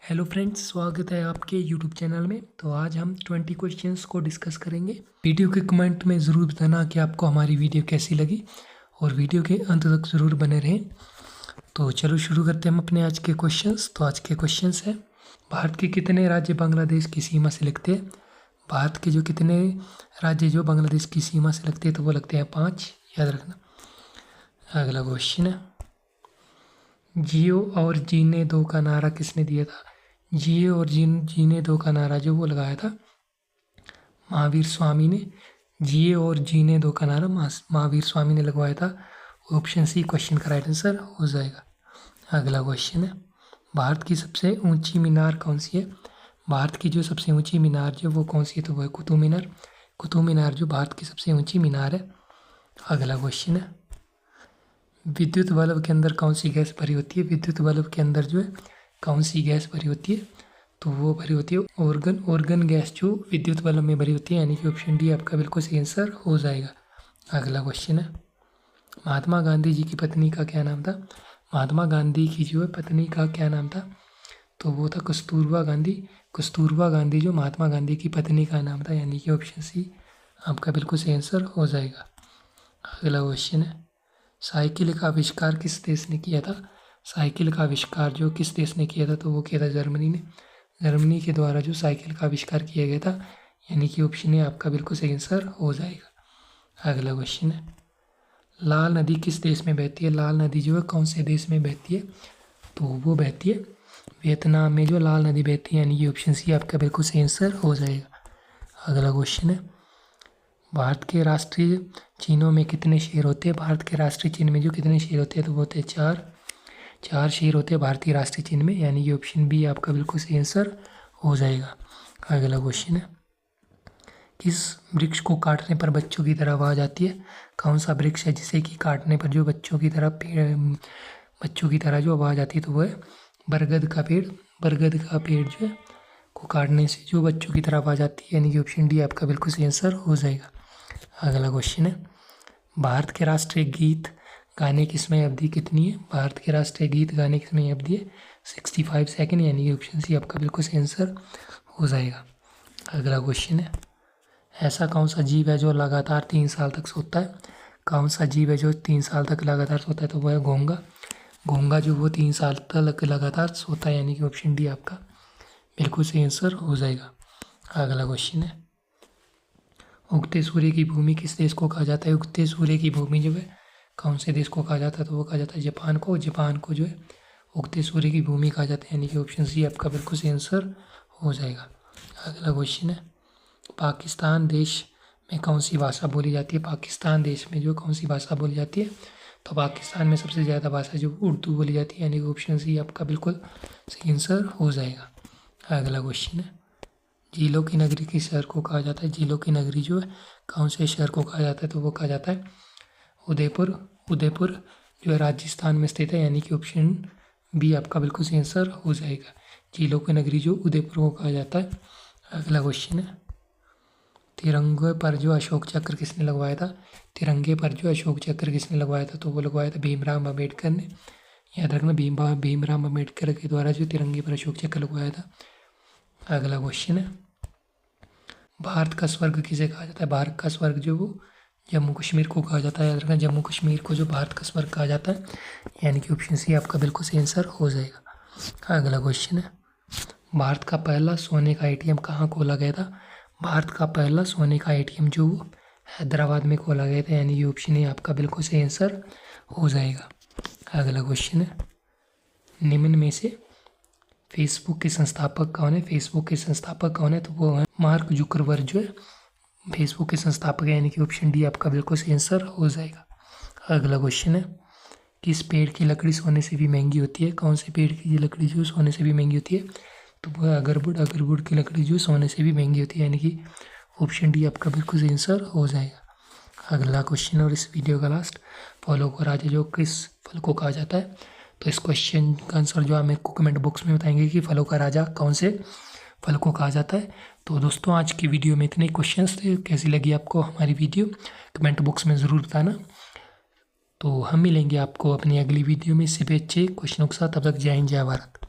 Hello friends, स्वागत है आपके यूट्यूब चैनल में। तो आज हम 20 क्वेश्चंस को डिस्कस करेंगे। वीडियो के कमेंट में ज़रूर बताना कि आपको हमारी वीडियो कैसी लगी और वीडियो के अंत तक ज़रूर बने रहें। तो चलो शुरू करते हैं हम अपने आज के क्वेश्चंस। तो आज के क्वेश्चंस हैं, भारत के कितने राज्य बांग्लादेश की सीमा से लगते हैं? भारत के जो कितने राज्य जो बांग्लादेश की सीमा से लगते हैं, तो वो लगते हैं 5, याद रखना। अगला क्वेश्चन है, जियो और जीने दो का नारा किसने दिया था? जियो और जीने दो का नारा जो वो लगाया था महावीर स्वामी ने। जिए और जीने दो का नारा महावीर स्वामी ने लगवाया था। ऑप्शन सी क्वेश्चन का राइट आंसर हो जाएगा। अगला क्वेश्चन है, भारत की सबसे ऊंची मीनार कौन सी है? भारत की जो सबसे ऊंची मीनार जो वो कौन सी है? तो वो है कुतुब मीनार। कुतुब मीनार जो भारत की सबसे ऊंची मीनार है। अगला क्वेश्चन है, विद्युत बल्ब के अंदर कौन सी गैस भरी होती है? विद्युत बल्ब के अंदर जो है कौन सी गैस भरी होती है? तो वो भरी होती है ऑर्गन गैस जो विद्युत बल्ब में भरी होती है, यानी कि ऑप्शन डी आपका बिल्कुल सही आंसर हो जाएगा। अगला क्वेश्चन है, महात्मा गांधी जी की पत्नी का क्या नाम था? महात्मा गांधी की जो है पत्नी का क्या नाम था? तो वो था कस्तूरबा गांधी। कस्तूरबा गांधी जो महात्मा गांधी की पत्नी का नाम था, यानी कि ऑप्शन सी आपका बिल्कुल सही आंसर हो जाएगा। अगला क्वेश्चन है, साइकिल का आविष्कार किस देश ने किया था? साइकिल का आविष्कार जो किस देश ने किया था? तो वो किया था जर्मनी ने। जर्मनी के द्वारा जो साइकिल का आविष्कार किया गया था, यानी कि ऑप्शन ए आपका बिल्कुल सही आंसर हो जाएगा। अगला क्वेश्चन है, लाल नदी किस देश में बहती है? लाल नदी जो है कौन से देश में बहती है? तो वो बहती है वियतनाम में जो लाल नदी बहती है, यानी कि ऑप्शन सी आपका बिल्कुल सही आंसर हो जाएगा। अगला क्वेश्चन है, भारत के राष्ट्रीय चिन्हों में कितने शेर होते हैं? भारत के राष्ट्रीय चिन्ह में जो कितने शेर होते हैं? तो वो होते हैं 4 शेर होते हैं भारतीय राष्ट्रीय चिन्ह में, यानी कि ऑप्शन बी आपका बिल्कुल सही आंसर हो जाएगा। अगला क्वेश्चन है, किस वृक्ष को काटने पर बच्चों की तरह आवाज आती है? कौन सा वृक्ष है जिसे कि काटने पर जो बच्चों की तरह जो आवाज आती है? तो वो है बरगद का पेड़। बरगद का पेड़ जो है को काटने से जो बच्चों की तरह आवाज आती है, यानी कि ऑप्शन डी आपका बिल्कुल सही आंसर हो जाएगा। अगला क्वेश्चन है, भारत के राष्ट्रीय गीत गाने की समय अवधि कितनी है? भारत के राष्ट्रीय गीत गाने की समय अवधि है 65 सेकेंड, यानी कि ऑप्शन सी आपका बिल्कुल सही आंसर हो जाएगा। अगला क्वेश्चन है, ऐसा कौन सा जीव है जो लगातार 3 साल तक सोता है? कौन सा जीव है जो 3 साल तक लगातार सोता है? तो वो है घोंगा। घोंगा जो वो 3 साल तक लगातार सोता है, यानी कि ऑप्शन डी आपका बिल्कुल सही आंसर हो जाएगा। अगला क्वेश्चन है, उगते सूर्य की भूमि किस देश को कहा जाता है? उगते सूर्य की भूमि जो है कौन से देश को कहा जाता है? तो वो कहा जाता है जापान को। जापान को जो है उगते सूर्य की भूमि कहा जाता है, यानी कि ऑप्शन सी आपका बिल्कुल सही आंसर हो जाएगा। अगला क्वेश्चन है, पाकिस्तान देश में कौन सी भाषा बोली जाती है? पाकिस्तान देश में जो कौन सी भाषा बोली जाती है? तो पाकिस्तान में सबसे ज़्यादा भाषा जो उर्दू बोली जाती है, यानी कि ऑप्शन सी आपका बिल्कुल सही आंसर हो जाएगा। अगला क्वेश्चन है, झीलों की नगरी किस शहर को कहा जाता है? झीलों की नगरी जो है कौन से शहर को कहा जाता है? तो वो कहा जाता है उदयपुर। उदयपुर जो है राजस्थान में स्थित है, यानी कि ऑप्शन बी आपका बिल्कुल सही आंसर हो जाएगा। झीलों की नगरी जो उदयपुर को कहा जाता है। अगला क्वेश्चन है, तिरंगे पर जो अशोक चक्र किसने लगवाया था? तिरंगे पर जो अशोक चक्र किसने लगवाया था? तो वो लगवाया था भीमराव अम्बेडकर ने। याद रखना, भीमराव अम्बेडकर के द्वारा जो तिरंगे पर अशोक चक्र लगवाया था। अगला क्वेश्चन है, भारत का स्वर्ग किसे कहा जाता है? भारत का स्वर्ग जो वो जम्मू कश्मीर को कहा जाता है। याद रखना, जम्मू कश्मीर को जो भारत का स्वर्ग कहा जाता है, यानी कि ऑप्शन सी आपका बिल्कुल सही आंसर हो जाएगा। अगला क्वेश्चन है, भारत का पहला सोने का एटीएम कहाँ खोला गया था? भारत का पहला सोने का एटीएम जो हैदराबाद में खोला गया था, यानी कि ऑप्शन ए आपका बिल्कुल सही आंसर हो जाएगा। अगला क्वेश्चन है, निम्न में से फेसबुक के संस्थापक कौन है? फेसबुक के संस्थापक कौन है? तो वो है मार्क जुकरबर्ग जो है फेसबुक के संस्थापक है, यानी कि ऑप्शन डी आपका बिल्कुल सही आंसर हो जाएगा। अगला क्वेश्चन है, किस पेड़ की लकड़ी सोने से भी महंगी होती है? कौन से पेड़ की लकड़ी जो सोने से भी महंगी होती है? तो वो है अगरवुड। अगरवुड की लकड़ी जो सोने से भी महंगी होती है, यानी कि ऑप्शन डी आपका बिल्कुल सही आंसर हो जाएगा। अगला क्वेश्चन और इस वीडियो का लास्ट, फलों को राजा जो किस फल को कहा जाता है? तो इस क्वेश्चन का आंसर जो आप मेरे को कमेंट बॉक्स में बताएंगे कि फलों का राजा कौन से फल को कहा जाता है। तो दोस्तों, आज की वीडियो में इतने क्वेश्चंस थे। कैसी लगी आपको हमारी वीडियो कमेंट बॉक्स में ज़रूर बताना। तो हम मिलेंगे आपको अपनी अगली वीडियो में इससे भी अच्छे क्वेश्चनों के साथ। तब तक जय हिंद, जय भारत।